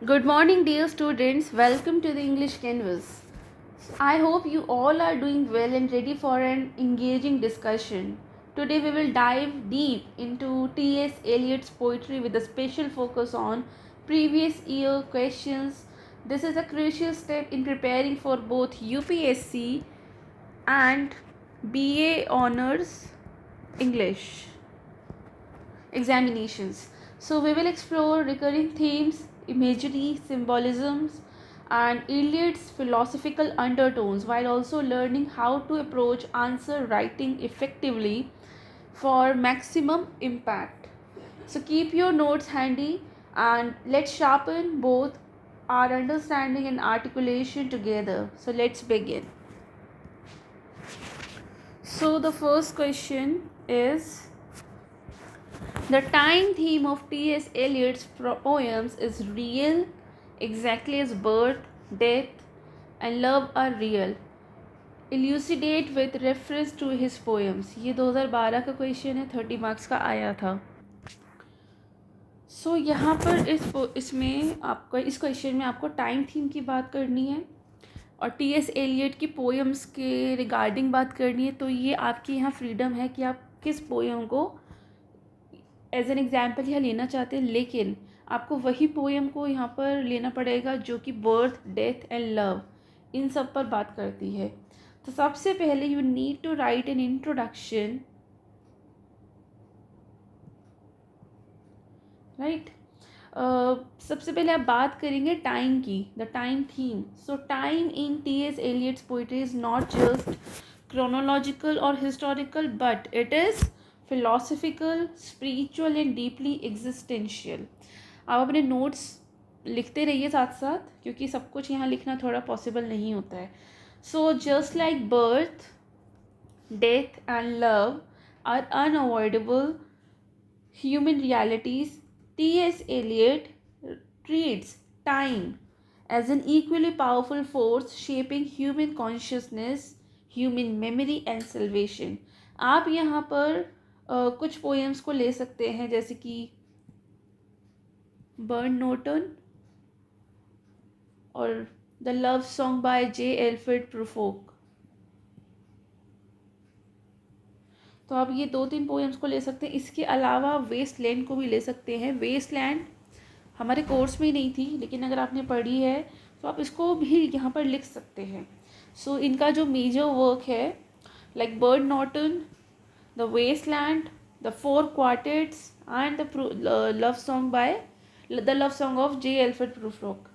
Good morning, dear students. Welcome to the English Canvas. I hope you all are doing well and ready for an engaging discussion. Today, we will dive deep into T.S. Eliot's poetry with a special focus on previous year questions. This is a crucial step in preparing for both UPSC and BA Honors English examinations. So, we will explore recurring themes, imagery, symbolisms, and Eliot's philosophical undertones while also learning how to approach answer writing effectively for maximum impact. So, keep your notes handy and let's sharpen both our understanding and articulation together. So, let's begin. So, the first question is, the time theme of T.S. Eliot's poems is real, exactly as birth, death, and love are real. Elucidate with reference to his poems. ये 2012 का question है, 30 marks का आया था. सो यहाँ पर इसमें आपको इस क्वेश्चन में आपको टाइम थीम की बात करनी है और टी.एस. एलियट की पोएम्स के रिगार्डिंग बात करनी है. तो ये आपकी यहाँ फ्रीडम है कि आप किस पोएम को एज एन एग्जाम्पल यहाँ लेना चाहते हैं, लेकिन आपको वही पोएम को यहाँ पर लेना पड़ेगा जो कि बर्थ, डेथ एंड लव इन सब पर बात करती है. तो सबसे पहले you need to write an introduction, right. सबसे पहले आप बात करेंगे टाइम की, the time theme. So time in T S. Eliot's poetry is not just chronological or historical, but it is philosophical, spiritual and deeply existential. आप अपने notes लिखते रहिए साथ साथ, क्योंकि सब कुछ यहाँ लिखना थोड़ा पॉसिबल नहीं होता है. So just like birth, death and love are unavoidable human realities, T.S. Eliot treats time as an equally powerful force shaping human consciousness, human memory and salvation. आप यहाँ पर कुछ पोएम्स को ले सकते हैं, जैसे कि बर्न नोटन और the love song by J Alfred Prufrock. तो आप ये 2-3 पोएम्स को ले सकते हैं. इसके अलावा वेस्टलैंड को भी ले सकते हैं. वेस्टलैंड हमारे कोर्स में ही नहीं थी, लेकिन अगर आपने पढ़ी है तो आप इसको भी यहाँ पर लिख सकते हैं. सो इनका जो मेजर वर्क है, like Burnt Norton, the Waste Land, the 4 Quartets and the love song by the love song of J Alfred Prufrock.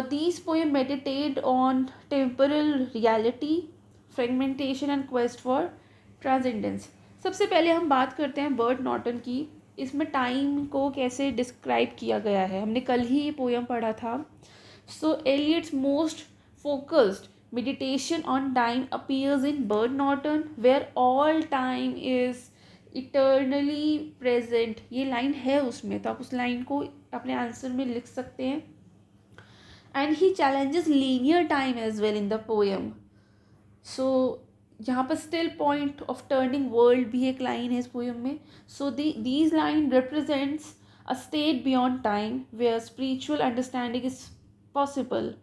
These poems meditate on temporal reality, fragmentation and quest for transcendence. सबसे पहले हम बात करते हैं bird Norton की. इसमें time को कैसे डिस्क्राइब किया गया है, हमने कल ही ये पोएम पढ़ा था. So Eliot's most focused meditation on time appears in Bird Norton, where all time is eternally present. ये लाइन है उसमें, तो आप उस लाइन को अपने आंसर में लिख सकते हैं. And he challenges linear time as well in the poem. So यहाँ पर still point of turning world भी एक लाइन है इस पोएम में. So these line represents a state beyond time where spiritual understanding is possible.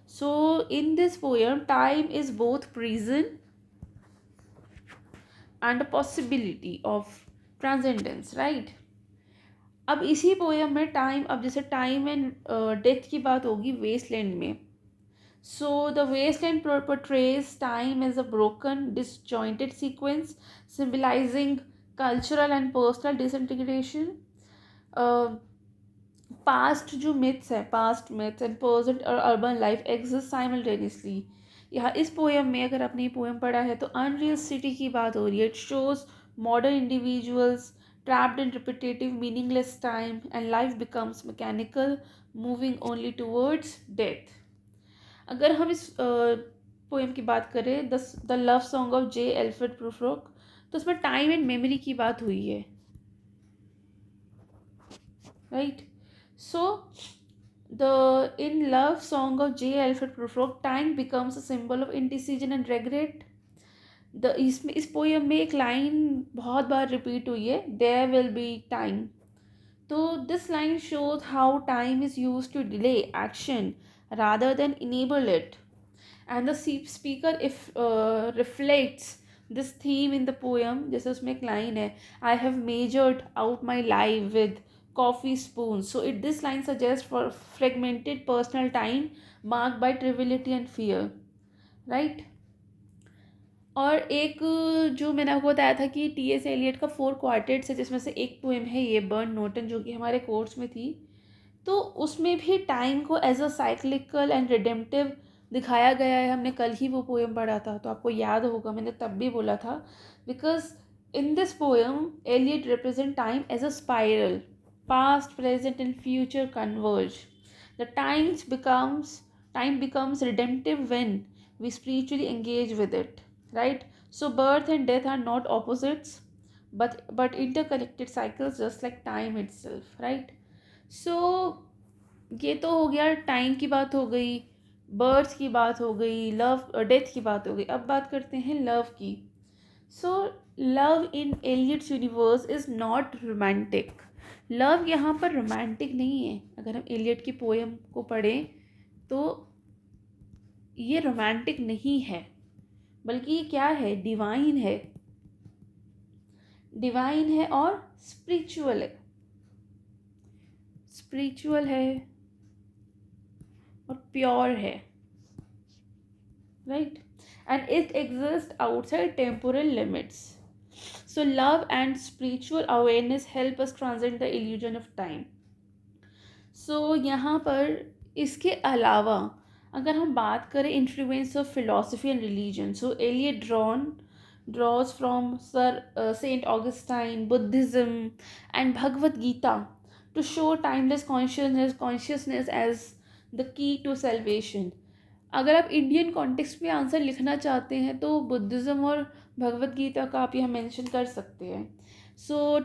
So in this poem time is both prison and a possibility of transcendence, right. अब इसी पोएम में time, अब जैसे टाइम एंड डेथ की बात होगी Westland में. So the wasteland portrays time as a broken, disjointed sequence symbolizing cultural and personal disintegration. Past जो myths है, past myths and present और urban life exist simultaneously. यहाँ इस पोएम में, अगर आपने ये पोएम पढ़ा है, तो अनरियल सिटी की बात हो रही है. It shows modern individuals trapped in repetitive, meaningless time and life becomes mechanical, moving only towards death. अगर हम इस पोएम की बात करें, the love song of J Alfred Prufrock, तो उसमें टाइम एंड मेमोरी की बात हुई है, right. So the in love song of J Alfred Prufrock time becomes a symbol of indecision and regret. इस पोएम में एक लाइन बहुत बार रिपीट हुई है, देयर विल बी टाइम. तो this line shows how time is use to delay action rather than enable it. And the speaker if reflects this theme in the poem. जैसे उसमें एक line है, I have measured out my life with coffee spoons. So it this line suggests for fragmented personal time marked by triviality and fear, right? और एक जो मैंने आपको बताया था कि टी एस एलियट का 4 क्वार्टेट्स है, जिसमें से एक पोएम है ये बर्न नोटन, जो कि हमारे कोर्स में थी। तो उसमें भी टाइम को as a cyclical and redemptive दिखाया गया है। हमने कल ही वो पोएम पढ़ा था, तो आपको याद होगा मैंने तब भी बोला था, because in this poem Eliot represent time as a spiral, past present and future converge. The time becomes redemptive when we spiritually engage with it, right? So birth and death are not opposites, but interconnected cycles, just like time itself, right? So ये तो हो गया, time की बात हो गई, birth की बात हो गई, लव डेथ की बात हो गई। अब बात करते हैं लव की। So love in Eliot's universe is not romantic. Love यहाँ पर रोमांटिक नहीं है। अगर हम एलियट की पोएम को पढ़ें तो ये रोमांटिक नहीं है, बल्कि ये क्या है, डिवाइन है। डिवाइन है और स्पिरिचुअल है, स्पिरिचुअल है और प्योर है, right? And it exist outside temporal limits. So love and spiritual awareness help us transcend the illusion of time. So यहाँ पर इसके अलावा अगर हम बात करें influence of philosophy and religion, so Eliot draws from Saint Augustine, Buddhism and Bhagavad Gita to show timeless consciousness as the key to salvation. अगर आप इंडियन कॉन्टेक्स्ट में आंसर लिखना चाहते हैं तो बुद्धिज़्म और भगवद गीता का आप यहाँ मेंशन कर सकते हैं। सो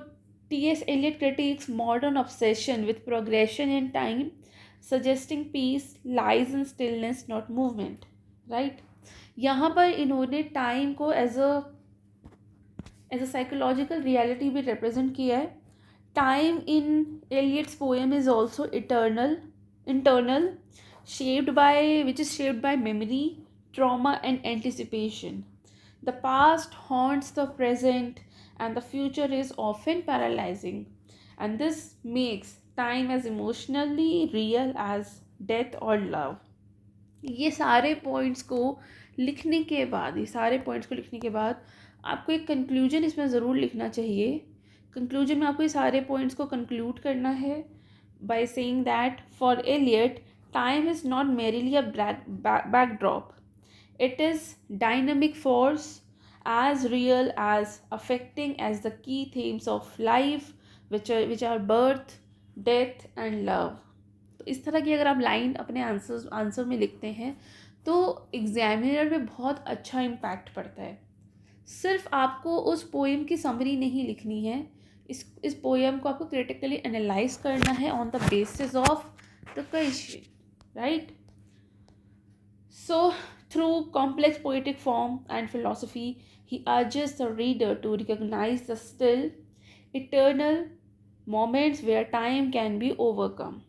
T.S. Eliot critiques modern obsession with progression in time, suggesting peace lies in stillness, not movement, right? यहाँ पर इन्होंने टाइम को एज अ साइकोलॉजिकल रियलिटी भी रिप्रेजेंट किया है। Time in Eliot's poem is also internal, which is shaped by memory, trauma and anticipation. The past haunts the present and the future is often paralyzing, and this makes time as emotionally real as death or love. ये सारे points को लिखने के बाद आपको एक conclusion इसमें ज़रूर लिखना चाहिए। कंक्लूजन में आपको ये सारे पॉइंट्स को कंक्लूड करना है by saying that for Eliot time is not merely a backdrop. It is dynamic force, as real as affecting as the key themes of life, which are birth, death and love. तो इस तरह की अगर आप line अपने answer में लिखते हैं तो एग्जामिनर पे बहुत अच्छा इम्पैक्ट पड़ता है। सिर्फ आपको उस पोएम की समरी नहीं लिखनी है, इस पोएम को आपको क्रिटिकली एनालाइज करना है on the basis of the question, right? So, through complex poetic form and philosophy, he urges the reader to recognize the still, eternal moments where time can be overcome.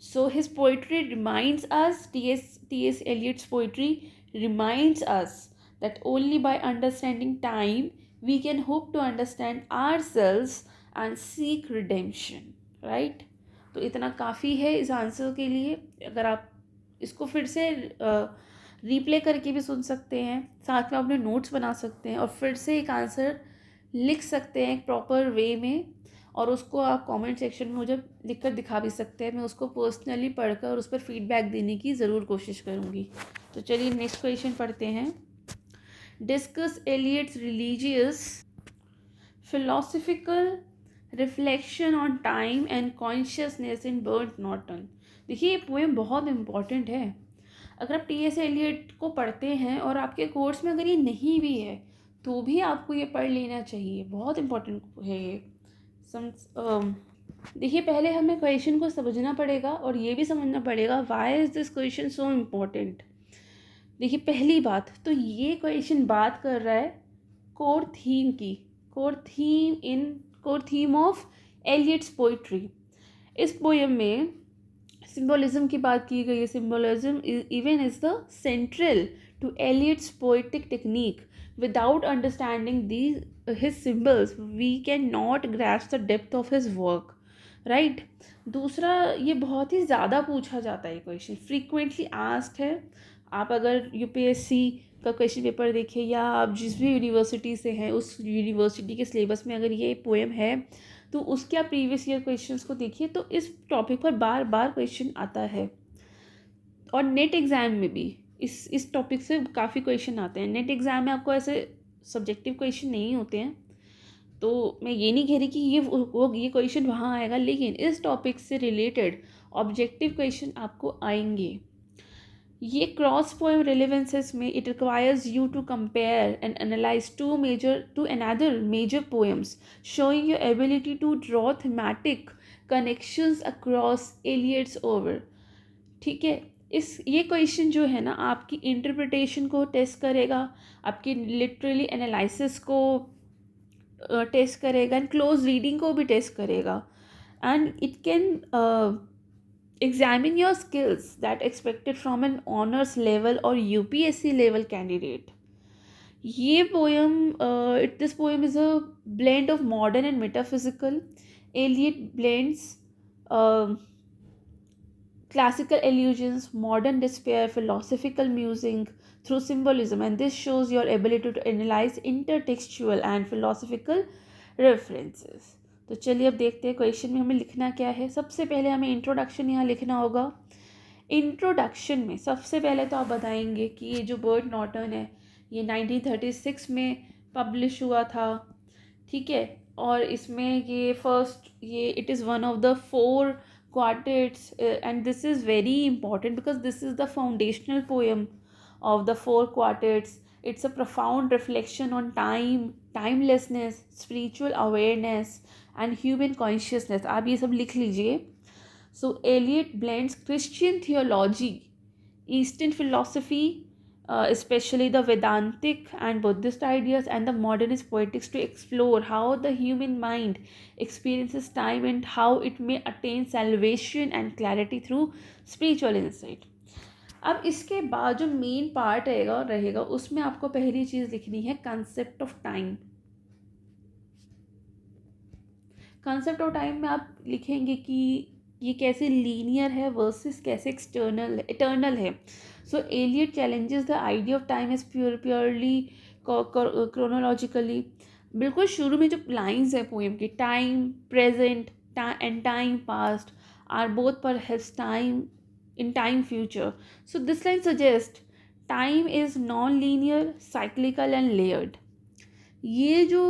So, his poetry reminds us, T.S. Eliot's poetry reminds us that only by understanding time we can hope to understand ourselves and seek redemption, right? तो इतना काफ़ी है इस answer के लिए। अगर आप इसको फिर से रीप्ले करके भी सुन सकते हैं, साथ में अपने नोट्स बना सकते हैं और फिर से एक आंसर लिख सकते हैं एक प्रॉपर वे में, और उसको आप कमेंट सेक्शन में मुझे लिख कर दिखा भी सकते हैं। मैं उसको पर्सनली पढ़कर और उस पर फीडबैक देने की ज़रूर कोशिश करूँगी। तो चलिए नेक्स्ट क्वेश्चन पढ़ते हैं। Discuss Eliot's religious philosophical reflection on time and consciousness in Burnt Norton. देखिए ये पोएम बहुत इम्पॉर्टेंट है। अगर आप T.S. एलियट को पढ़ते हैं और आपके कोर्स में अगर ये नहीं भी है तो भी आपको ये पढ़ लेना चाहिए, बहुत इम्पॉर्टेंट है ये। देखिए पहले हमें क्वेश्चन को समझना पड़ेगा और ये भी समझना पड़ेगा why is this question so important. देखिए पहली बात तो ये क्वेश्चन बात कर रहा है core theme of Eliot's poetry. इस पोएम में सिम्बोलिज्म की बात की गई है. Symbolism even is the central to Eliot's poetic technique. Without understanding these his symbols we can not grasp the depth of his work, right. दूसरा, ये बहुत ही ज़्यादा पूछा जाता है क्वेश्चन, फ्रीक्वेंटली आस्क्ड है. आप अगर यूपीएससी का क्वेश्चन पेपर देखें या आप जिस भी यूनिवर्सिटी से हैं उस यूनिवर्सिटी के सिलेबस में अगर ये पोएम है तो उसके आप प्रीवियस ईयर क्वेश्चंस को देखिए तो इस टॉपिक पर बार बार क्वेश्चन आता है. और नेट एग्ज़ाम में भी इस टॉपिक से काफ़ी क्वेश्चन आते हैं. नेट एग्ज़ाम में आपको ऐसे सब्जेक्टिव क्वेश्चन नहीं होते हैं, तो मैं ये नहीं कह रही कि ये क्वेश्चन वहाँ आएगा, लेकिन इस टॉपिक से रिलेटेड ऑब्जेक्टिव क्वेश्चन आपको आएंगे. ये क्रॉस पोएम रिलेवेंसेस में it requires you to compare and analyse to another major poems showing your ability to draw thematic connections across Eliot's oeuvre. ठीक है, ये क्वेश्चन जो है ना आपकी इंटरप्रिटेशन को टेस्ट करेगा, आपकी लिटरली एनालिसिस को टेस्ट करेगा एंड क्लोज रीडिंग को भी टेस्ट करेगा. And it can examine your skills that expected from an honors level or UPSC level candidate. ये poem, this poem is a blend of modern and metaphysical. Eliot blends classical allusions, modern despair, philosophical musing through symbolism, and this shows your ability to analyze intertextual and philosophical references. तो चलिए अब देखते हैं question में हमें लिखना क्या है. सबसे पहले हमें इंट्रोडक्शन यहाँ लिखना होगा. इंट्रोडक्शन में सबसे पहले तो आप बताएंगे कि ये जो बर्ट नॉर्टन है ये 1936 में पब्लिश हुआ था. ठीक है, और इसमें ये first it is one of the 4 quartets, and this is very important because this is the foundational poem of the 4 quartets. It's a profound reflection on time, timelessness, spiritual awareness and human consciousness. आप ये सब लिख लीजिए. So Eliot blends Christian theology, Eastern philosophy, especially the Vedantic and Buddhist ideas, and the modernist poetics to explore how the human mind experiences time and how it may attain salvation and clarity through spiritual insight. अब इसके बाद जो main part रहेगा उसमें आपको पहली चीज़ लिखनी है concept of time. Concept of time में आप लिखेंगे कि ये कैसे लीनियर है वर्सेस कैसे इटर्नल है. So Eliot challenges the idea of time as purely chronologically. बिल्कुल शुरू में जो लाइंस है पोएम की, time present and time past are both perhaps time in time future. So this line suggests time is non-linear, cyclical and layered. ये जो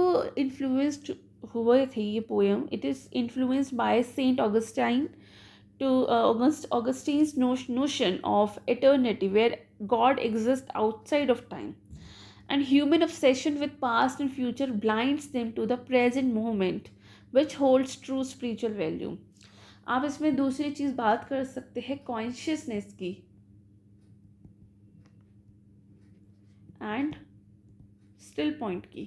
influenced हुए थे ये poem, it is influenced by Saint Augustine to Augustine's notion of eternity, where God exists outside of time, and human obsession with past and future blinds them to the present moment, which holds true spiritual value. आप इसमें दूसरी चीज़ बात कर सकते हैं consciousness की and still point की.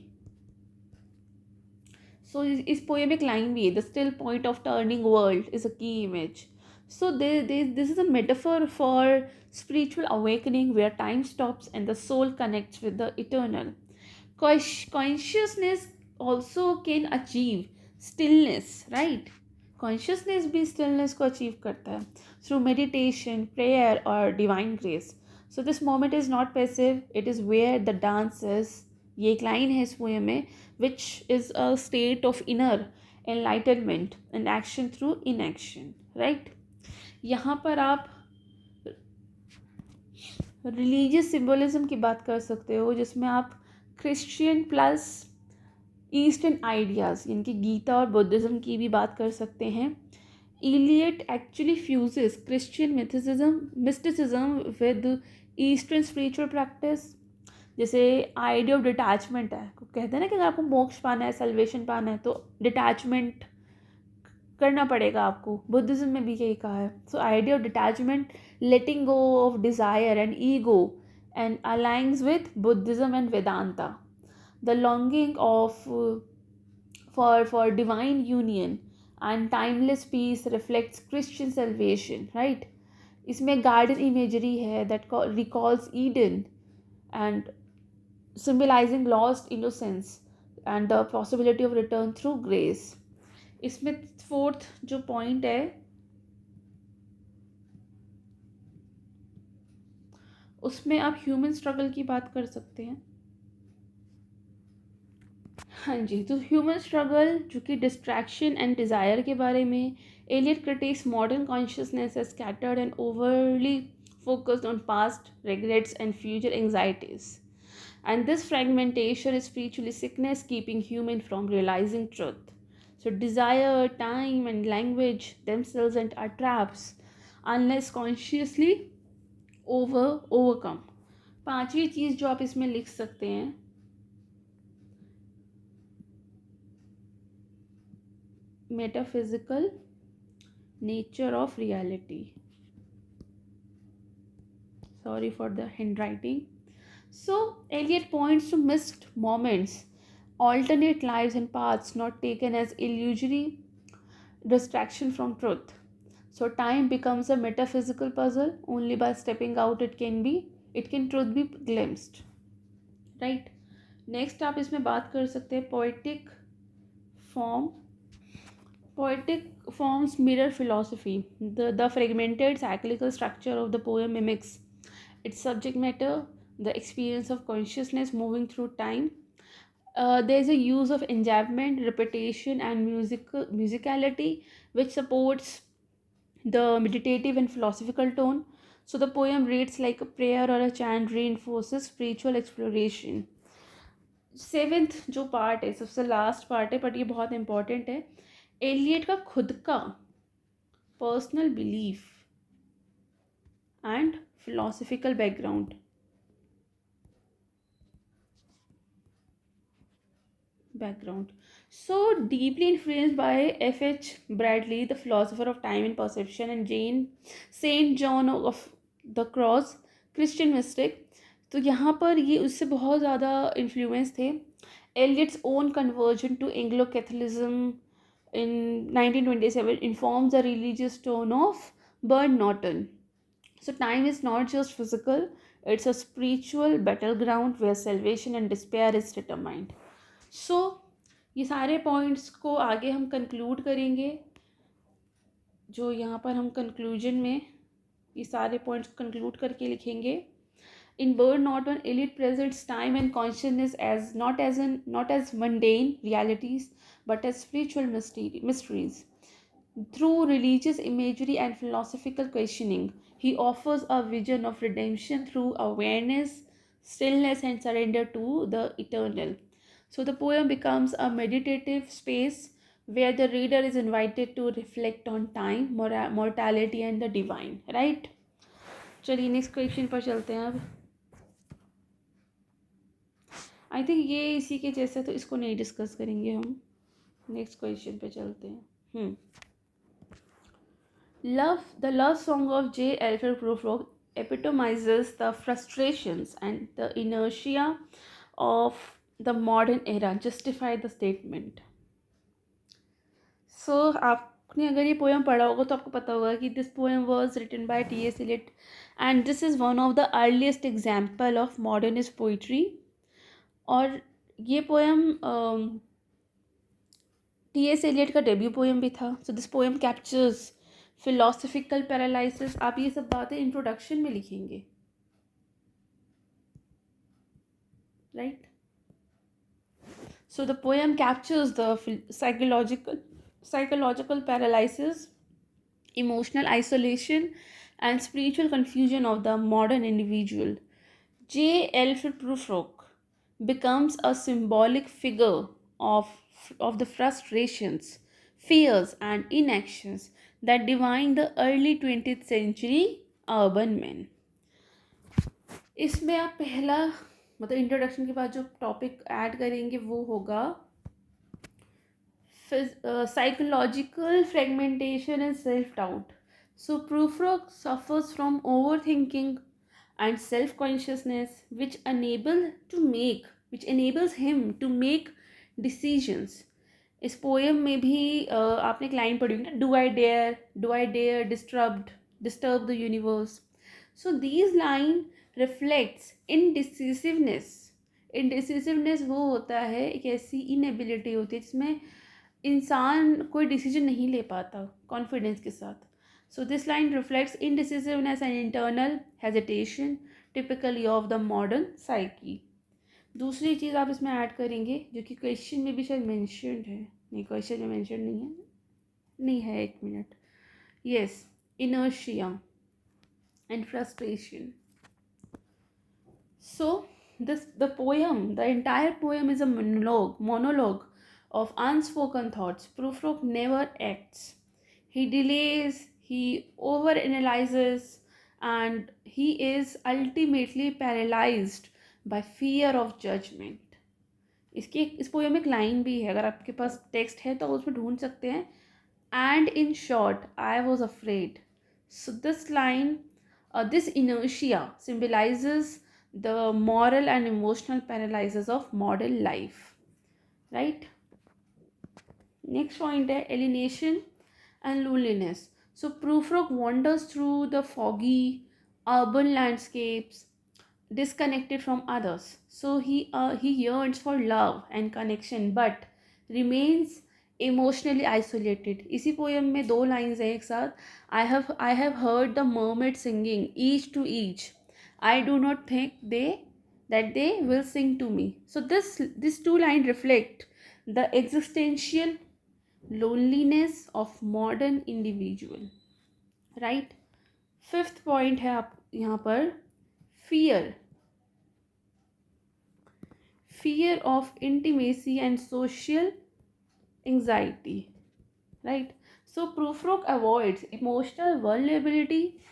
सो इस पोएम एक लाइन भी है, the still point of turning world is a key image. So this is a metaphor for spiritual awakening where time stops and the soul connects with the eternal. Consciousness also can achieve stillness, right. Consciousness भी stillness को achieve करता है through meditation, prayer और divine grace. So this moment is not passive, it is where the dance is. ये एक line है इस poem में, which is a state of inner enlightenment and action through inaction, right. यहाँ पर आप religious symbolism की बात कर सकते हो, जिसमें आप क्रिश्चियन प्लस ईस्टर्न आइडियाज़ यानी कि गीता और बुद्धिज़्म की भी बात कर सकते हैं. Eliot actually fuses Christian mysticism with eastern spiritual practice. जैसे आइडिया ऑफ डिटैचमेंट है, कहते हैं ना कि अगर आपको मोक्ष पाना है, सल्वेशन पाना है, तो डिटैचमेंट करना पड़ेगा आपको. बुद्धिज़्म में भी यही कहा है. So idea of detachment, letting go of desire and ego and aligns with Buddhism and Vedanta. The longing for divine union and timeless peace reflects Christian salvation, right? इसमें garden imagery है that recalls Eden and symbolizing lost innocence and the possibility of return through grace. इसमें fourth जो point है उसमें आप human struggle की बात कर सकते हैं। हाँ जी, तो ह्यूमन स्ट्रगल जो कि डिस्ट्रैक्शन एंड डिज़ायर के बारे में, Eliot critics modern consciousness as scattered and overly focused on past regrets and future anxieties. And this fragmentation is spiritually sickness, keeping human from realizing truth. So desire, time, and language themselves and are traps unless consciously overcome. पांचवी चीज़ जो आप इसमें लिख सकते हैं, metaphysical nature of reality. Sorry for the handwriting. So Eliot points to missed moments, alternate lives and paths not taken as illusory distraction from truth. So time becomes a metaphysical puzzle. Only by stepping out it can truth be glimpsed. Right? Next आप इसमें बात कर सकते हैं form. Poetic forms mirror philosophy. The fragmented cyclical structure of the poem mimics its subject matter, the experience of consciousness moving through time. There's a use of enjambment, repetition, and musicality, which supports the meditative and philosophical tone. So the poem reads like a prayer or a chant, reinforces spiritual exploration. Seventh जो part है, सबसे last part है, but ये बहुत important है, Elliott का खुद का personal belief and philosophical background. So deeply influenced by F.H. Bradley, the philosopher of time and perception, and Saint John of the Cross, Christian mystic. तो यहाँ पर ये उससे बहुत ज़्यादा इन्फ्लुएंस थे. Eliot's own conversion to Anglo-Catholicism in 1927 informs the religious tone of Bernard Norton. So time is not just physical, it's a spiritual battleground where salvation and despair is determined. So ये सारे points को आगे हम conclude करेंगे. जो यहाँ पर हम कंक्लूजन में ये सारे पॉइंट्स कंक्लूड करके लिखेंगे. In Bernard Norton, Eliot presents time and consciousness as not as mundane realities, but as spiritual mysteries. Through religious imagery and philosophical questioning, he offers a vision of redemption through awareness, stillness, and surrender to the eternal. So the poem becomes a meditative space where the reader is invited to reflect on time, mortality, and the divine. Right? चलिए next question पर चलते हैं अब. I think ये इसी के जैसे, तो इसको नहीं डिस्कस करेंगे हम. नेक्स्ट क्वेश्चन पे चलते हैं. The love song of J. Alfred Prufrock epitomizes the frustrations and the inertia of the modern era. Justify the statement. So आपने अगर ये पोएम पढ़ा होगा तो आपको पता होगा कि this poem was written by T.S. Eliot and this is one of the earliest example of modernist poetry. और ये पोएम T.S. Eliot का डेब्यू पोएम भी था. So this poem captures philosophical paralysis. आप ये सब बातें इंट्रोडक्शन में लिखेंगे, right? So the poem captures the psychological paralysis, emotional isolation, and spiritual confusion of the modern individual. J. Alfred Prufrock becomes a symbolic figure of the frustrations, fears, and inactions that define the early 20th century urban men. इसमें आप पहला मतलब introduction के बाद जो topic add करेंगे वो होगा psychological fragmentation and self-doubt. So Prufrock suffers from overthinking and self-consciousness, which enables him to make decisions इस पोएम में भी आपने एक लाइन पढ़ी होगी ना, do I dare disturb the universe. So these line reflects indecisiveness. Indecisiveness वो होता है, एक ऐसी इनएबिलिटी होती है जिसमें इंसान कोई डिसीजन नहीं ले पाता कॉन्फिडेंस के साथ. So this line reflects indecisiveness and internal hesitation typically of the modern psyche. दूसरी चीज़ आप इसमें ऐड करेंगे जो कि क्वेश्चन में भी शायद मेंशन्ड है. नहीं, क्वेश्चन में मेंशन नहीं है. नहीं है, एक minute. Yes, inertia and frustration. So the entire poem is a monologue of unspoken thoughts. Prufrock never acts. He delays, he overanalyzes, and he is ultimately paralyzed by fear of judgment. इस poem में एक line भी है, अगर आपके पास text है तो उसमें ढूंढ सकते हैं. And in short, I was afraid. So this inertia symbolizes the moral and emotional paralysis of modern life. Right? Next point है alienation and loneliness. So Prufrock wanders through the foggy urban landscapes, disconnected from others. So he yearns for love and connection, but remains emotionally isolated. इसी पोएम में दो lines हैं एक साथ. I have heard the mermaid singing each to each. I do not think that they will sing to me. So this two line reflect the existential loneliness of modern individual. Right. Fifth point है आप यहाँ पर, fear of intimacy and social anxiety. Right? So Prufrock avoids emotional vulnerability,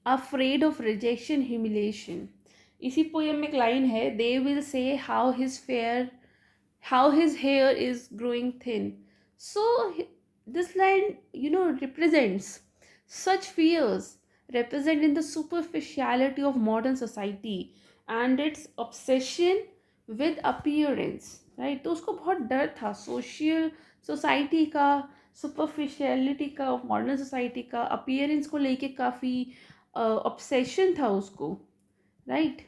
afraid of rejection, humiliation. इसी पोएम में एक line है, they will say how his hair is growing thin. So this line represents such fears, represent in the superficiality of modern society and its obsession with appearance. Right. तो उसको बहुत डर था सोसाइटी का, सुपरफिशियलिटी का, of modern society का, appearance को लेके काफ़ी ऑब्सेशन था उसको. राइट.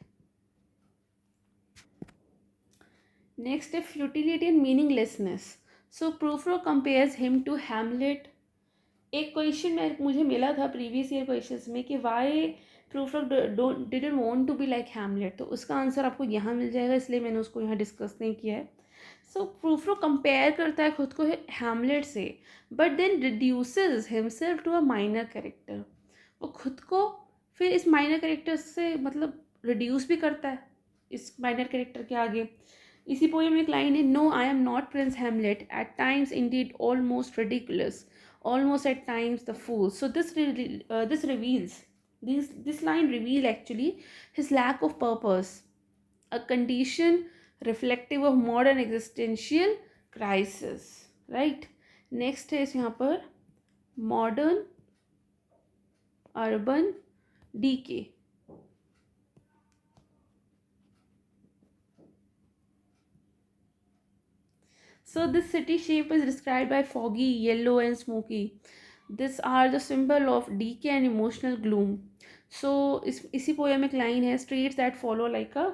नेक्स्ट है futility and meaninglessness. So Prufrock compares him to Hamlet. एक क्वेश्चन मुझे मिला था प्रीवियस ईयर क्वेश्चंस में कि why Prufrock didn't want to be like Hamlet. तो उसका आंसर आपको यहाँ मिल जाएगा, इसलिए मैंने उसको यहाँ डिस्कस नहीं किया है. सो प्रूफरोक कंपेयर करता है खुद को हैमलेट से, but then reduces himself to a minor character. वो खुद को फिर इस माइनर कैरेक्टर से मतलब रिड्यूस भी करता है इस माइनर कैरेक्टर के आगे. इसी पोएम में एक लाइन है, no I am not prince Hamlet, at times indeed almost ridiculous, almost at times the fool. So this line reveals actually his lack of purpose, a condition reflective of modern existential crisis. Right. Next है यहाँ पर modern urban decay. So this city shape is described by foggy, yellow and smoky. These are the symbol of decay and emotional gloom. So इसी पोएम में एक line है, streets that follow like a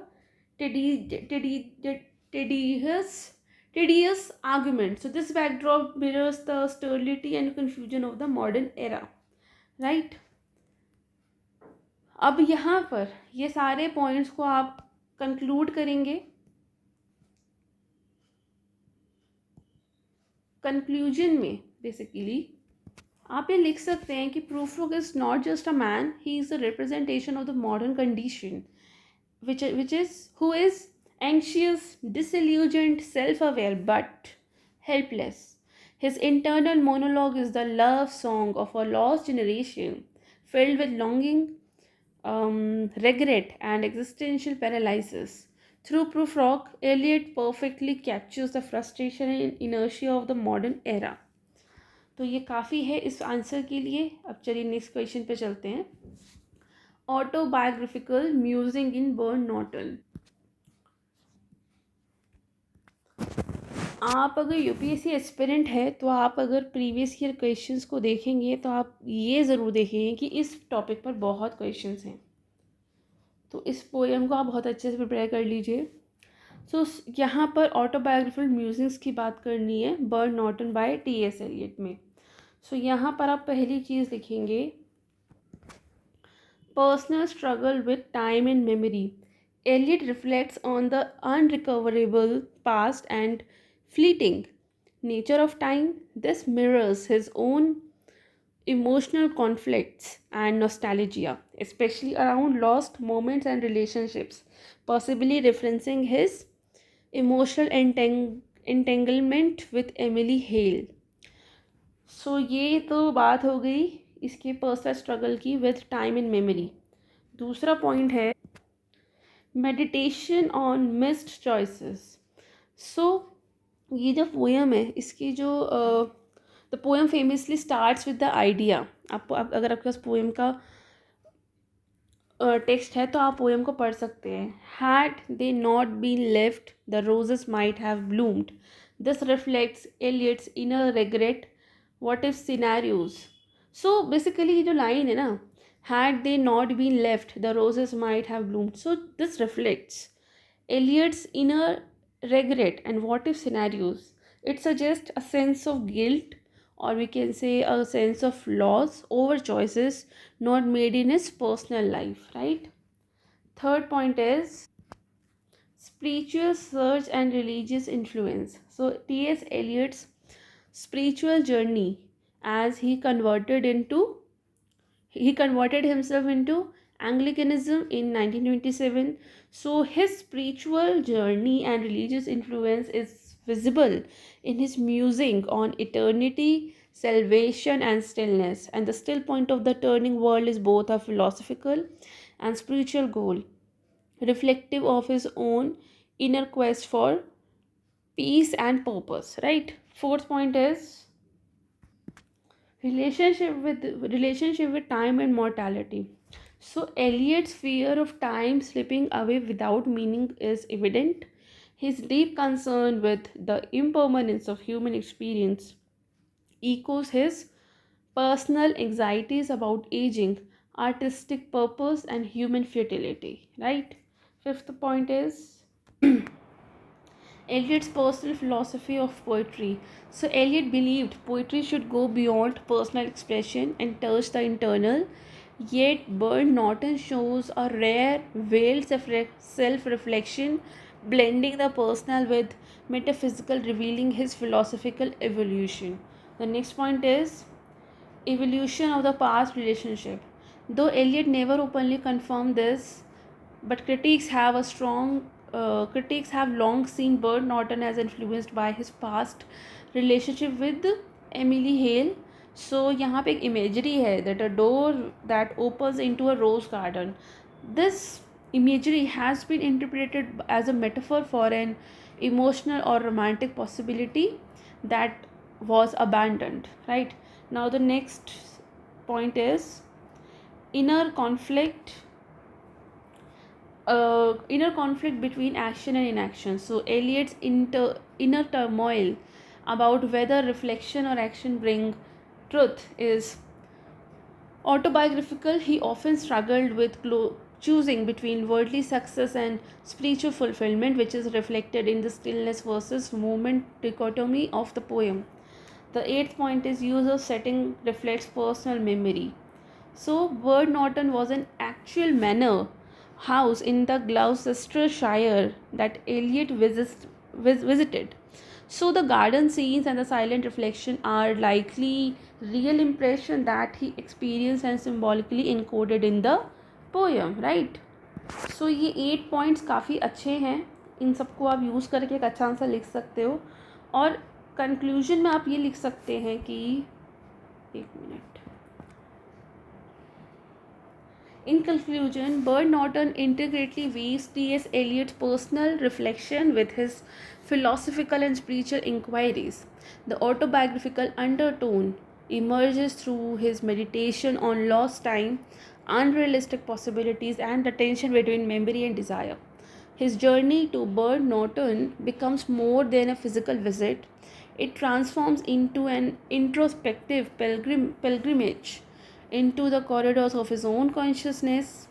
tedious argument. So this backdrop mirrors the sterility and confusion of the modern era. Right? अब यहाँ पर ये सारे पॉइंट्स को आप कंक्लूड करेंगे. कंक्लूजन में बेसिकली आप ये लिख सकते हैं कि Prufrock is not just a man, he is the representation of the modern condition which is who is anxious, disillusioned, self-aware but helpless. His internal monologue is the love song of a lost generation filled with longing, regret and existential paralysis. Through Prufrock, Eliot perfectly captures the frustration and inertia of the modern era. तो ये काफ़ी है इस answer के लिए. अब चलिए next question पे चलते हैं. Autobiographical musing in Burn Norton. आप अगर यूपीएससी एस्पिरेंट है तो आप अगर प्रीवियस ईयर क्वेश्चंस को देखेंगे तो आप ये ज़रूर देखेंगे कि इस टॉपिक पर बहुत क्वेश्चंस हैं, तो इस पोएम को आप बहुत अच्छे से प्रिपेयर कर लीजिए। सो यहाँ पर ऑटोबायोग्राफिकल म्यूजिक्स की बात करनी है, Burnt Norton by T S. Eliot में। सो यहाँ पर आप पहली चीज़ लिखेंगे, personal struggle with time and memory. Eliot reflects on the unrecoverable past and fleeting nature of time. This mirrors his own emotional conflicts and nostalgia, especially around lost moments and relationships, possibly referencing his emotional entanglement with Emily Hale. सो ये तो बात हो गई इसके personal struggle की with time and memory. दूसरा point है meditation on missed choices. सो ये जो पोएम है इसकी जो the poem famously starts with the idea. आपको अगर आपके पास पोएम का टेक्स्ट है तो आप पोएम को पढ़ सकते हैं। Had they not been left the roses might have bloomed. This reflects Eliot's inner regret what if scenarios. So basically ये जो लाइन है ना, had they not been left the roses might have bloomed, so this reflects Eliot's inner regret and what if scenarios. It suggests a sense of guilt, or we can say a sense of loss over choices not made in his personal life, right? Third point is spiritual search and religious influence. So T.S. Eliot's spiritual journey, as he converted himself into Anglicanism in 1927. So his spiritual journey and religious influence is visible in his musing on eternity, salvation and stillness. And the still point of the turning world is both a philosophical and spiritual goal, reflective of his own inner quest for peace and purpose, right? Fourth point is relationship with time and mortality. So Eliot's fear of time slipping away without meaning is evident. His deep concern with the impermanence of human experience echoes his personal anxieties about aging, artistic purpose and human futility, right? Fifth point is Eliot's personal philosophy of poetry. So Eliot believed poetry should go beyond personal expression and touch the internal. Yet Bernard Norton shows a rare veiled self-reflection, blending the personal with metaphysical, revealing his philosophical evolution. The next point is evolution of the past relationship. Though Eliot never openly confirmed this, but critics have long seen Bernard Norton as influenced by his past relationship with Emily Hale. So यहाँ पे एक imagery है that a door that opens into a rose garden. This imagery has been interpreted as a metaphor for an emotional or romantic possibility that was abandoned, right? Now the next point is inner conflict between action and inaction. So Eliot's inner turmoil about whether reflection or action bring truth is autobiographical. He often struggled with choosing between worldly success and spiritual fulfillment, which is reflected in the stillness versus movement dichotomy of the poem. The eighth point is use of setting reflects personal memory. So Bernard Norton was an actual manor house in the Gloucestershire that Eliot visited. So the garden scenes and the silent reflection are likely real impression that he experienced and symbolically encoded in the poem, right? So ये 8 points काफ़ी अच्छे हैं, इन सबको आप use करके एक अच्छा answer लिख सकते हो। और कंक्लूजन में आप ये लिख सकते हैं कि एक minute. In conclusion, Bernard Norton intricately weaves T.S. Eliot's personal reflection with his philosophical and spiritual inquiries. The autobiographical undertone emerges through his meditation on lost time, unrealistic possibilities, and the tension between memory and desire. His journey to Bird Norton becomes more than a physical visit. It transforms into an introspective pilgrimage into the corridors of his own consciousness.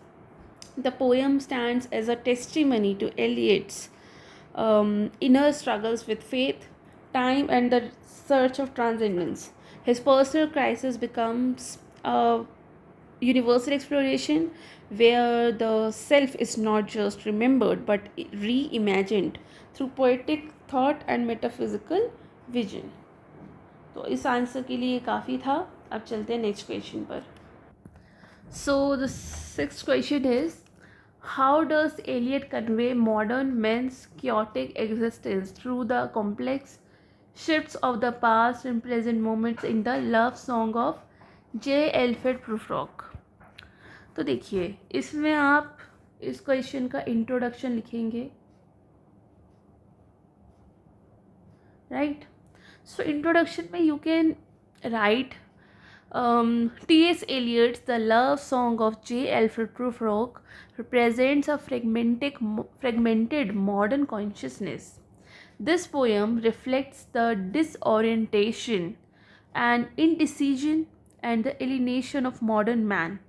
The poem stands as a testimony to Eliot's inner struggles with faith, time, and the search of transcendence. His personal crisis becomes a universal exploration where the self is not just remembered but reimagined through poetic thought and metaphysical vision. तो इस answer के लिए काफ़ी था. अब चलते हैं next question पर. So the sixth question is, how does Eliot convey modern men's chaotic existence through the complex shifts of the past and present moments in the love song of J. Alfred Prufrock? तो देखिए, इसमें आप इस question का introduction लिखेंगे, right. So introduction में you can write T.S. Eliot's The Love Song of J. Alfred Prufrock represents a fragmented modern consciousness. This poem reflects the disorientation and indecision and the alienation of modern man,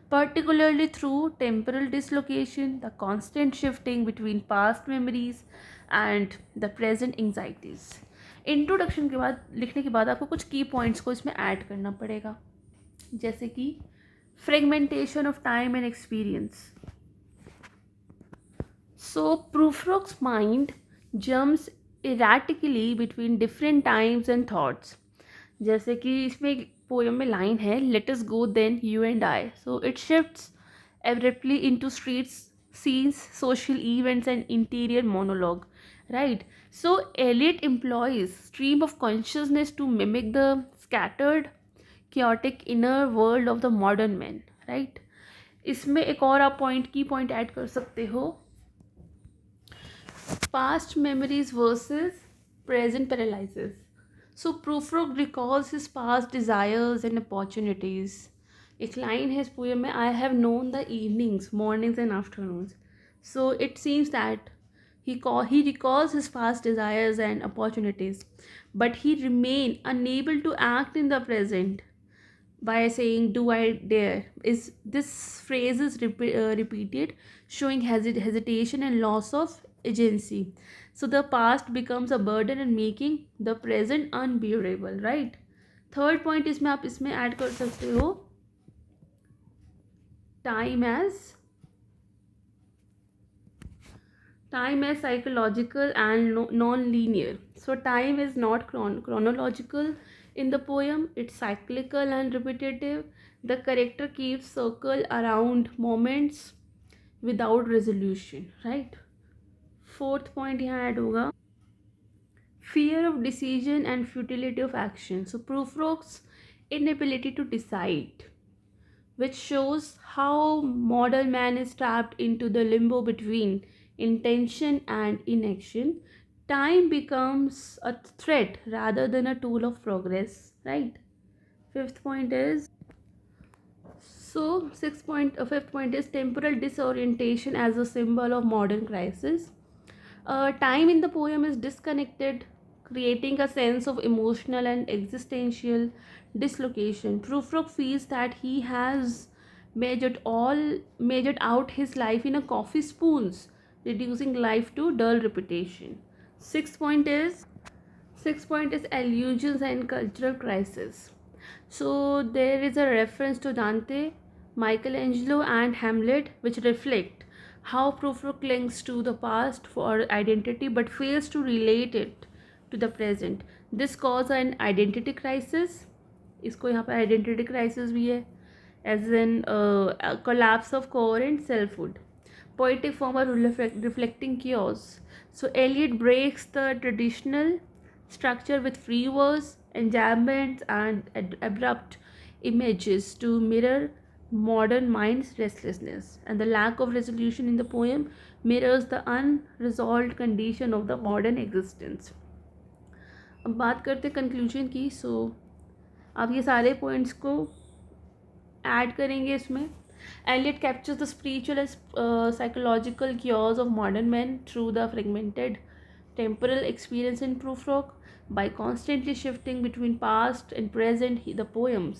particularly through temporal dislocation, the constant shifting between past memories and the present anxieties. Introduction के बाद लिखने के बाद आपको कुछ की points को इसमें ऐड करना पड़ेगा, जैसे कि fragmentation of time and experience. So Prufrock's mind jumps erratically between different times and thoughts. जैसे कि इसमें एक पोएम में लाइन है, let us go then you and I. So it shifts abruptly into streets, scenes, social events, and interior monologue, right? So Eliot employs stream of consciousness to mimic the scattered, chaotic inner world of the modern man, right? इसमें एक और आप की point add कर सकते हो, past memories versus present paralysis. So Prufrock recalls his past desires and opportunities. एक line है इस पोएम में, I have known the evenings, mornings and afternoons. So it seems that he recalls his past desires and opportunities, but he remain unable to act in the present by saying, do I dare? Is this phrase is repeated, showing hesitation and loss of agency. So the past becomes a burden and making the present unbearable, right? Third point इसमें आप इसमें add कर सकते हो, time as psychological and non-linear. So time is not chronological in the poem, it's cyclical and repetitive. The character keeps circle around moments without resolution, right? Fourth point यहाँ add होगा, fear of decision and futility of action. So Prufrock's inability to decide, which shows how modern man is trapped into the limbo between intention and inaction. Time becomes a threat rather than a tool of progress, right? Fifth point is, fifth point is temporal disorientation as a symbol of modern crisis. Time in the poem is disconnected, creating a sense of emotional and existential dislocation. Prufrock feels that he has measured out his life in a coffee spoons, reducing life to dull repetition. Sixth point is allusions and cultural crisis. So there is a reference to Dante, Michelangelo, and Hamlet, which reflect how Prufrock clings to the past for identity but fails to relate it to the present. This causes an identity crisis. इसको यहाँ पर identity crisis भी है, as in a collapse of core and selfhood. Poetic form are reflecting chaos. So Eliot breaks the traditional structure with free verse, enjambments, and abrupt images to mirror modern mind's restlessness. And the lack of resolution in the poem mirrors the unresolved condition of the modern existence. अब बात करते हैं conclusion की. सो आप ये सारे points को add करेंगे इसमें, Eliot captures the spiritual and psychological chaos of modern men through the fragmented temporal experience in Prufrock. By constantly shifting between past and present, the poem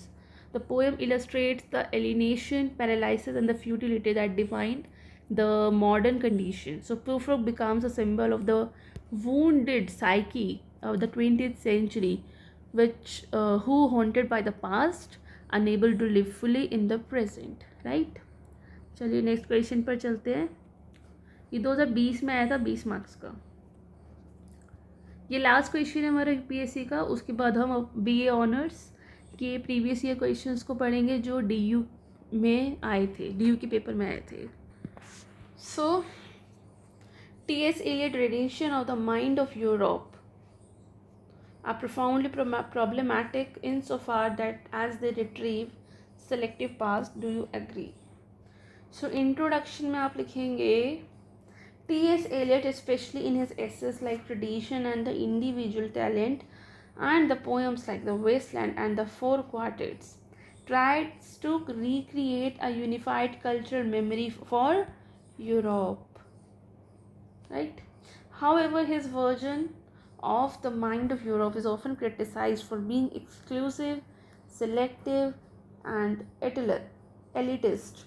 illustrates the alienation, paralysis, and the futility that define the modern condition. So Prufrock becomes a symbol of the wounded psyche of the 20th century, which who haunted by the past, unable to live fully in the present. Right, चलिए next question पर चलते हैं. ये 2020 में आया था, 20 marks का. ये लास्ट क्वेश्चन है हमारा यूपीएससी का. उसके बाद हम बीए ऑनर्स के प्रीवियस ईयर क्वेश्चंस को पढ़ेंगे जो डीयू में आए थे, डीयू के पेपर में आए थे. So T S. Eliot radiation of the mind of Europe are profoundly problematic insofar that as they retrieve selective past. Do you agree? So introduction में आप लिखेंगे T.S. Eliot, especially in his essays like Tradition and the Individual Talent, and the poems like The Wasteland and the Four Quartets, tries to recreate a unified cultural memory for Europe. Right? However, his version of the mind of Europe is often criticized for being exclusive, selective, and elitist,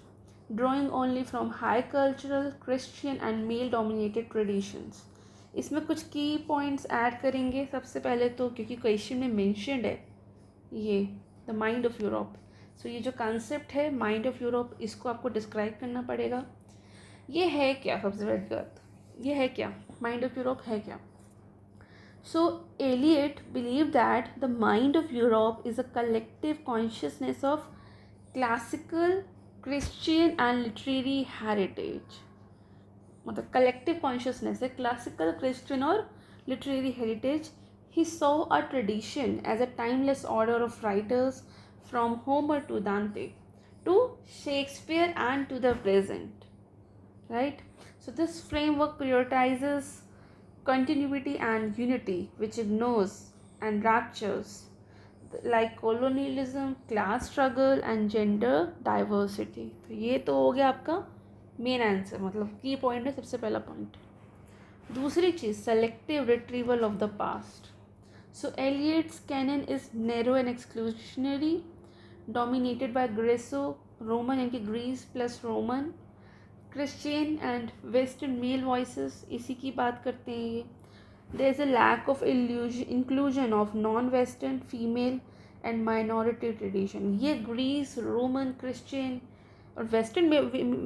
drawing only from high cultural, Christian and male-dominated traditions. इसमें कुछ की points add करेंगे. सबसे पहले तो क्योंकि question में mentioned है ये द माइंड ऑफ यूरोप, सो ये जो कॉन्सेप्ट है माइंड ऑफ यूरोप, इसको आपको डिस्क्राइब करना पड़ेगा. ये है क्या? सबसे पहले बात ये है क्या, माइंड ऑफ यूरोप है क्या? So Eliot believed that the mind of Europe is a collective consciousness of classical, Christian and literary heritage. मतलब collective consciousness है classical, Christian और literary heritage. He saw a tradition as a timeless order of writers from Homer to Dante to Shakespeare and to the present. Right? So this framework prioritizes continuity and unity, which ignores and raptures like colonialism, class struggle and gender diversity. तो ये तो हो गया आपका main answer, मतलब की point है सबसे पहला पॉइंट. दूसरी चीज़ selective retrieval of the past. So Eliot's canon is narrow and exclusionary, dominated by Greco Roman, यानी कि Greece plus Roman, Christian and western male voices, इसी की बात करते हैं ये. There is a lack of inclusion of non western female and minority tradition. ये Greece, Roman, Christian और वेस्टर्न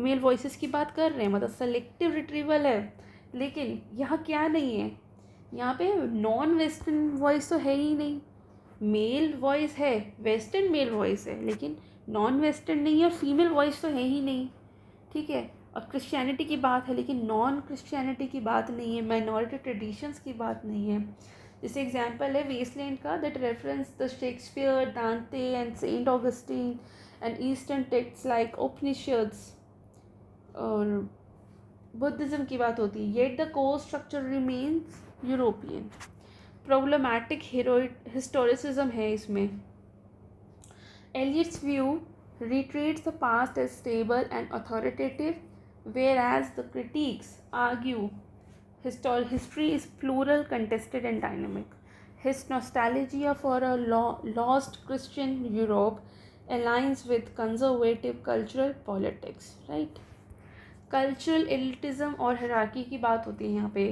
मेल वॉइसेस की बात कर रहे हैं, मतलब सेलेक्टिव रिट्रीवल है. लेकिन यहाँ क्या नहीं है, यहाँ पे नॉन वेस्टर्न वॉइस तो है ही नहीं. मेल वॉइस है, वेस्टर्न मेल वॉइस है, लेकिन नॉन वेस्टर्न नहीं है और फीमेल वॉइस तो है ही नहीं. ठीक है. और क्रिश्चियनिटी की बात है लेकिन नॉन क्रिश्चियनिटी की बात नहीं है, माइनॉरिटी ट्रेडिशंस की बात नहीं है. जैसे एग्जांपल है वेस्टलैंड का, that reference the Shakespeare, Dante and Saint Augustine and eastern text like Upanishads और बुद्धिज़्म की बात होती है. Yet the core structure remains European. Problematic historicism है इसमें. Eliot's view retreats the past as stable and authoritative, whereas the critics argue history is plural, contested and dynamic. His nostalgia for a lost Christian Europe aligns with conservative cultural politics. Right? Cultural elitism और hierarchy की बात होती है यहाँ पे.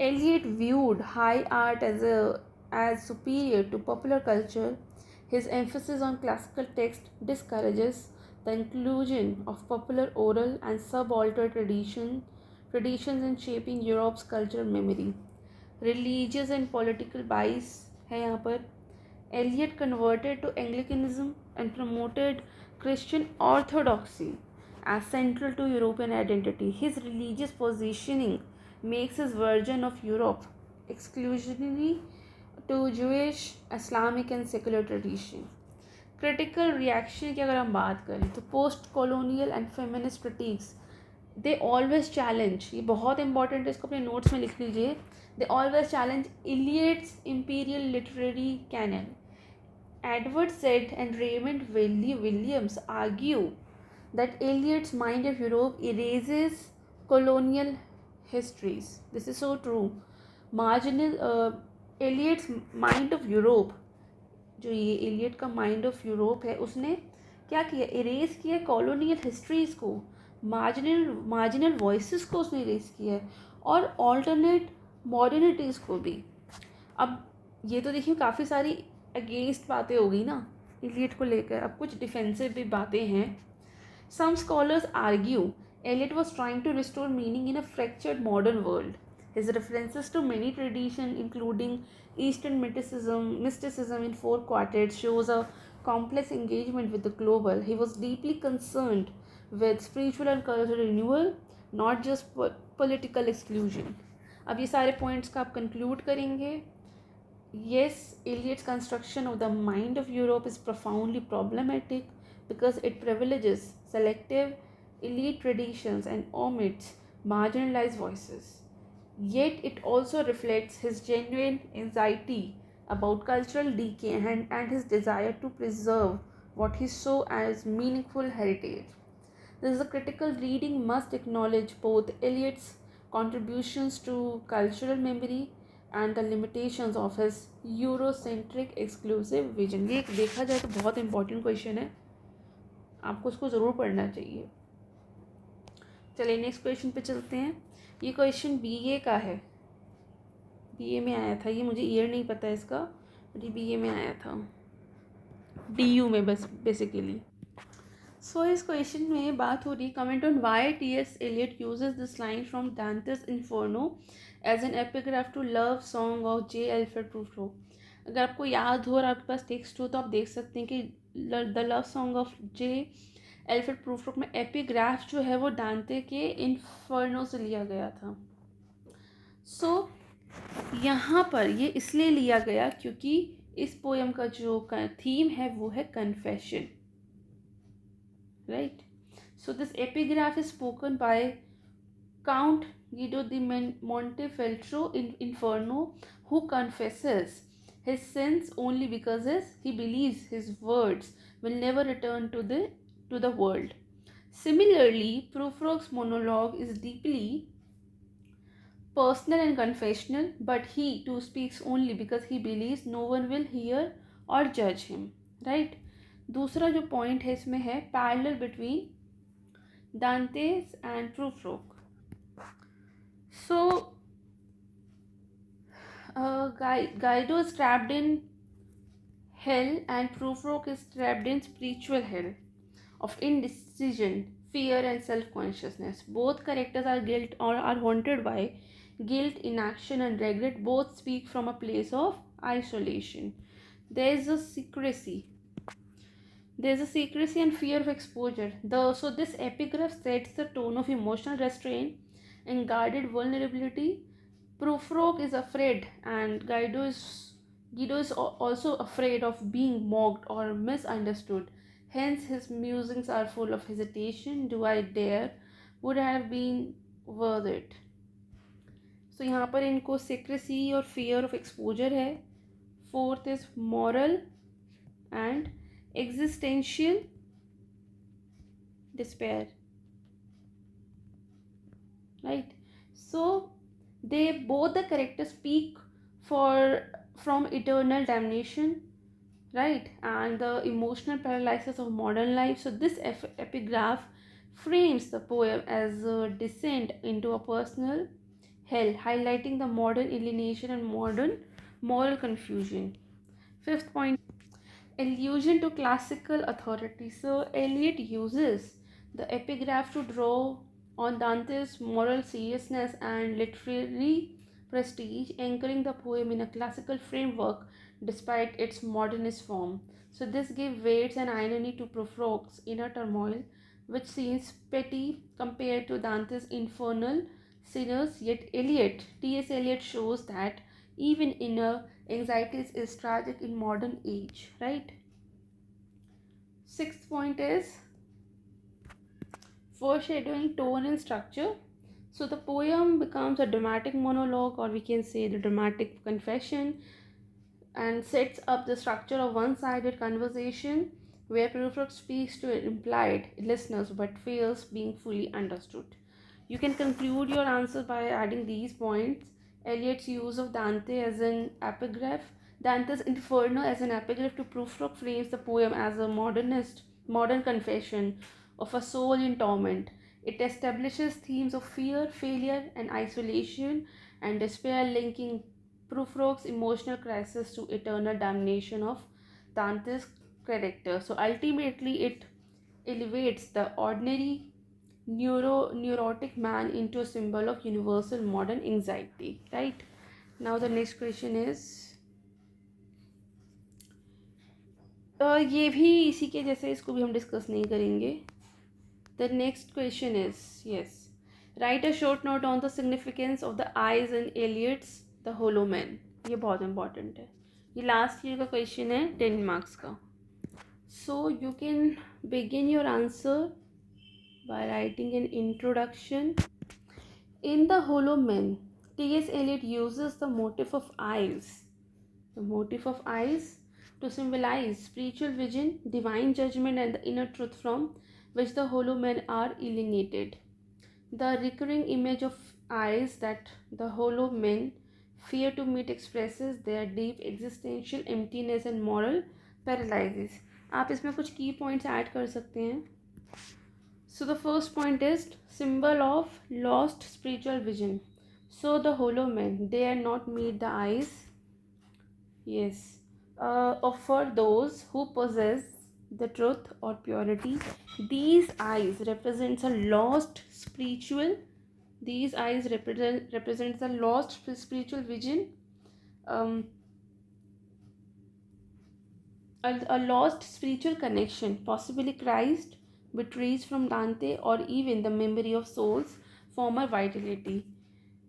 Eliot viewed high art as superior to popular culture. His emphasis on classical text discourages the inclusion of popular oral and subaltern traditions in shaping Europe's cultural memory. Religious and political bias है यहाँ पर. Eliot converted to Anglicanism and promoted Christian orthodoxy as central to European identity. His religious positioning makes his version of Europe exclusionary to Jewish, Islamic and secular tradition. Critical reaction की अगर हम बात करें तो post colonial and feminist critics they always challenge, ये बहुत important है, इसको अपने नोट्स में लिख लीजिए. They always challenge Eliot's imperial literary canon. Edward Said and Raymond Williams argue that Eliot's Mind of Europe erases colonial histories. This is so true. Eliot's Mind of Europe, जो ये Elliott का mind of Europe है, उसने क्या किया, erase किया colonial histories को, marginal voices को उसने इरेज किया है, और ऑल्टरनेट मॉडर्निटीज़ को भी। अब ये तो देखिए काफ़ी सारी अगेंस्ट बातें हो गई ना एलियट को लेकर, अब कुछ डिफेंसिव भी बातें हैं। Some scholars argue Eliot was trying to restore meaning in a fractured modern world. His references to many traditions, including Eastern mysticism in four quartets, shows a complex engagement with the global. He was deeply concerned with spiritual and cultural renewal, not just political exclusion. अब ये सारे points का आप conclude करेंगे। Yes, Eliot's construction of the mind of Europe is profoundly problematic because it privileges selective elite traditions and omits marginalized voices. Yet it also reflects his genuine anxiety about cultural decay and his desire to preserve what he saw as meaningful heritage. This is a critical reading must acknowledge both Eliot's contributions to cultural memory and the limitations of his Eurocentric exclusive vision. ये देखा जाए तो बहुत important question है, आपको उसको ज़रूर पढ़ना चाहिए। चलिए नेक्स्ट क्वेश्चन पे चलते हैं। ये क्वेश्चन बीए का है, बीए में आया था ये, मुझे ईयर नहीं पता है इसका, बट ये बीए में आया था, डीयू में बस बेसिकली। सो इस क्वेश्चन में बात हो रही, comment on why T S. Eliot uses this line from Dante's Inferno as an epigraph to love song of J Alfred Prufrock. अगर आपको याद हो और आपके पास टेक्स्ट हो तो आप देख सकते हैं कि the love song of J Alfred Prufrock में एपिग्राफ जो है वो डांटे के इन्फर्नो से लिया गया था। सो यहाँ पर ये इसलिए लिया गया क्योंकि इस पोएम का जो थीम है वो है confession, right. So this epigraph is spoken by count Guido di Montefeltro in Inferno, who confesses his sins only because he believes his words will never return to the world. Similarly, Prufrock's monologue is deeply personal and confessional, but he too speaks only because he believes no one will hear or judge him, right? दूसरा जो point है इसमें है parallel between Dante's and Prufrock. So, Guido is trapped in hell and Prufrock is trapped in spiritual hell of indecision, fear and self-consciousness. Both characters are guilt or are haunted by guilt, inaction and regret. Both speak from a place of isolation. There is a secrecy and fear of exposure. So this epigraph sets the tone of emotional restraint and guarded vulnerability. Prufrock is afraid and Guido is also afraid of being mocked or misunderstood. Hence his musings are full of hesitation. Do I dare? Would have been worth it. So यहाँ पर इनको secrecy और fear of exposure है. Fourth is moral and existential despair, right? So they both the characters speak from eternal damnation, right, and the emotional paralysis of modern life. So this epigraph frames the poem as a descent into a personal hell, highlighting the modern alienation and modern moral confusion. Fifth point, allusion to classical authority. So Eliot uses the epigraph to draw on Dante's moral seriousness and literary prestige, anchoring the poem in a classical framework despite its modernist form. So this gives weight and irony to Prufrock's inner turmoil, which seems petty compared to Dante's infernal sinners. Yet T.S. Eliot shows that even inner anxieties is tragic in modern age, right? Sixth point is foreshadowing tone and structure. So the poem becomes a dramatic monologue, or we can say the dramatic confession, and sets up the structure of one-sided conversation where Prufrock speaks to implied listeners but fails being fully understood. You can conclude your answer by adding these points. Eliot's use of Dante as an epigraph, Dante's Inferno as an epigraph to Prufrock frames the poem as a modern confession of a soul in torment. It establishes themes of fear, failure, and isolation and despair, linking Prufrock's emotional crisis to eternal damnation of Dante's character. So ultimately, it elevates the ordinary neurotic man into a symbol of universal modern anxiety. Right now, the next question is ये भी इसी के जैसे, इसको भी हम discuss नहीं करेंगे. The next question is, yes, write a short note on the significance of the eyes in Eliot's The Hollow Man. ये बहुत important है. ये लास्ट ईयर का क्वेश्चन है 10 मार्क्स का. So you can begin your answer by writing an introduction. In The Hollow Man, T.S. Eliot uses the motif of eyes to symbolize spiritual vision, divine judgment, and the inner truth from which the hollow men are alienated. The recurring image of eyes that the hollow men fear to meet expresses their deep existential emptiness and moral paralysis. आप इसमें कुछ key points add कर सकते हैं. So the first point is symbol of lost spiritual vision. So the hollow men dare not meet the eyes. Yes. For those who possess the truth or purity, these eyes represents a lost spiritual. These eyes represents a lost spiritual vision. A lost spiritual connection, possibly Christ, betrays from Dante, or even the memory of soul's former vitality.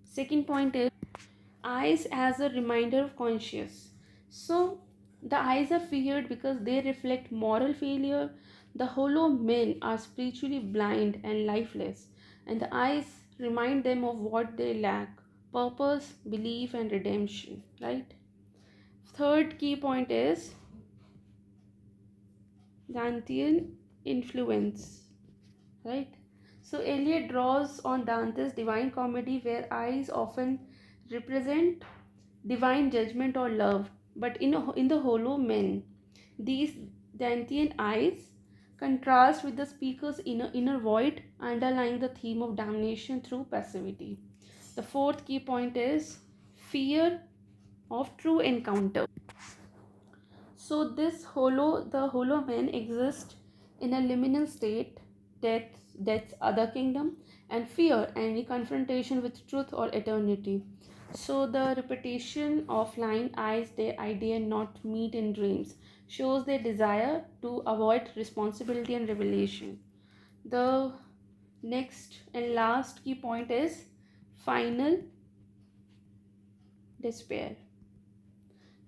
Second point is eyes as a reminder of conscience. So the eyes are feared because they reflect moral failure. The hollow men are spiritually blind and lifeless, and the eyes remind them of what they lack: purpose, belief, and redemption. Right? Third key point is Dantean influence. Right? So Eliot draws on Dante's Divine Comedy, where eyes often represent divine judgment or love, but in the hollow men, these Dantean eyes contrast with the speaker's inner void, underlying the theme of damnation through passivity. The fourth key point is fear of true encounter. So the hollow men exist in a liminal state, death's other kingdom, and fear any confrontation with truth or eternity. So the repetition of lying eyes they dare not meet in dreams shows their desire to avoid responsibility and revelation. The next and last key point is final despair.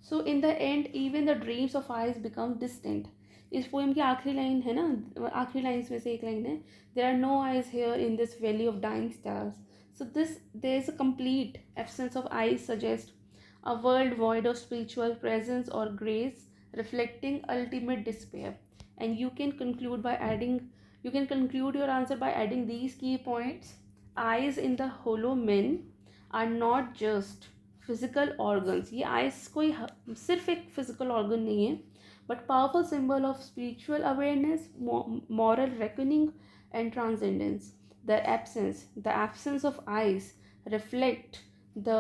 So in the end even the dreams of eyes become distant. इस poem की आखिरी line है ना, आखिरी lines में से एक line है, there are no eyes here in this valley of dying stars. So this there is a complete absence of eyes suggest a world void of spiritual presence or grace, reflecting ultimate despair. And you can conclude your answer by adding these key points. Eyes in the hollow men are not just physical organs. ये ice कोई सिर्फ एक physical organ नहीं है, but powerful symbol of spiritual awareness, moral reckoning and transcendence. The absence of eyes reflect the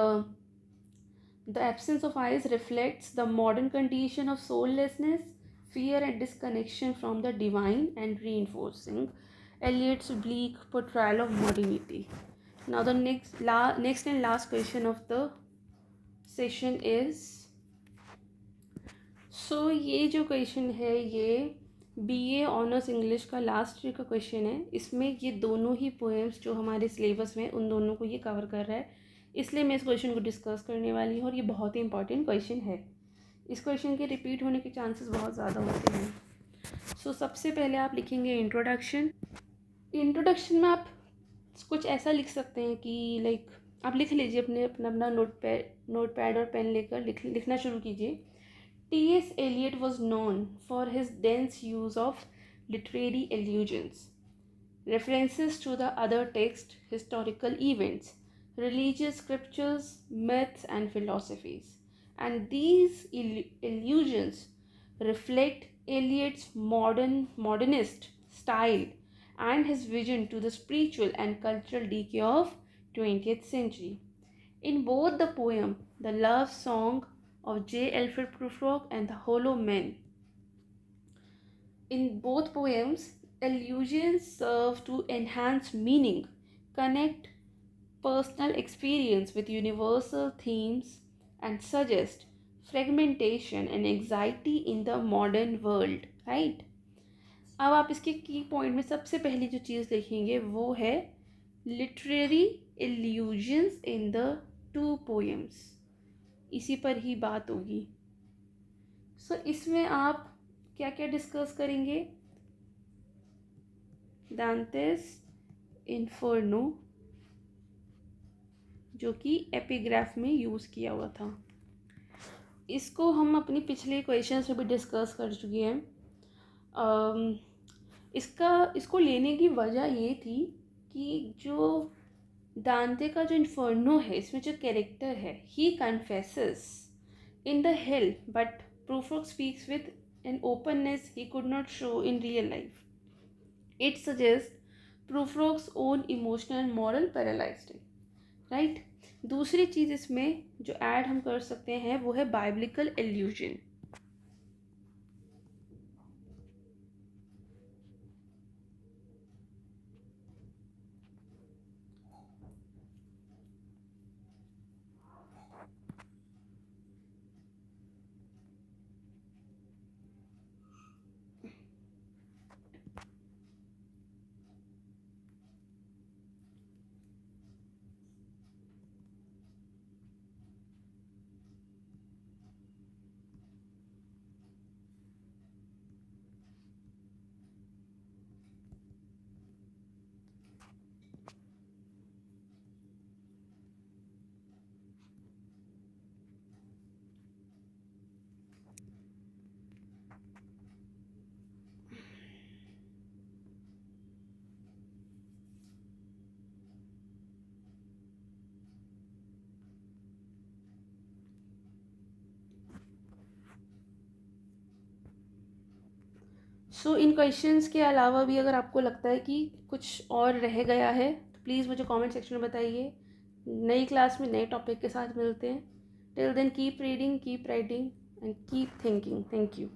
absence of eyes reflects the modern condition of soullessness, fear, and disconnection from the divine, and reinforcing Eliot's bleak portrayal of modernity. Now the next and last question of the session is, so ये जो question है ये BA honours English का last year का question है. इसमें ये दोनों ही पोएम्स जो हमारे सिलेबस में उन दोनों को ये कवर कर रहा है, इसलिए मैं इस क्वेश्चन को डिस्कस करने वाली हूँ और ये बहुत ही इंपॉर्टेंट क्वेश्चन है. इस क्वेश्चन के रिपीट होने के चांसेस बहुत ज़्यादा होते हैं. सो सबसे पहले आप लिखेंगे इंट्रोडक्शन. इंट्रोडक्शन में आप कुछ ऐसा लिख सकते हैं कि लाइक आप लिख लीजिए अपना नोट पैड और पेन लेकर लिखना शुरू कीजिए. T.S. Eliot was known for his dense use of literary allusions, references to the other text, historical events, religious scriptures, myths, and philosophies. And these allusions reflect Eliot's modernist style and his vision to the spiritual and cultural decay of 20th century. In both the poem, The Love Song of J. Alfred Prufrock and The Hollow Men, in both poems, allusions serve to enhance meaning, connect personal experience with universal themes, and suggest fragmentation and anxiety in the modern world. Right? अब आप इसके की point में सबसे पहली जो चीज़ देखेंगे वो है literary illusions in the two poems. इसी पर ही बात होगी. सो इसमें आप क्या क्या डिस्कस करेंगे? दांतेस इन्फर्नो, जो कि एपिग्राफ में यूज़ किया हुआ था. इसको हम अपनी पिछले क्वेश्चंस में भी डिस्कस कर चुके हैं. इसको लेने की वजह ये थी कि जो दांते का जो इन्फर्नो है, इसमें जो कैरेक्टर है, he confesses in the hell, but Prufrock speaks with an openness he could not show in real life. It suggests Prufrock's own emotional and moral paralyzed. Right. दूसरी चीज़ इसमें जो ऐड हम कर सकते हैं वो है बाइब्लिकल एल्यूजन. सो इन क्वेश्चंस के अलावा भी अगर आपको लगता है कि कुछ और रह गया है तो प्लीज़ मुझे कमेंट सेक्शन में बताइए. नई क्लास में नए टॉपिक के साथ मिलते हैं. Till then keep reading, keep writing and keep thinking. Thank you.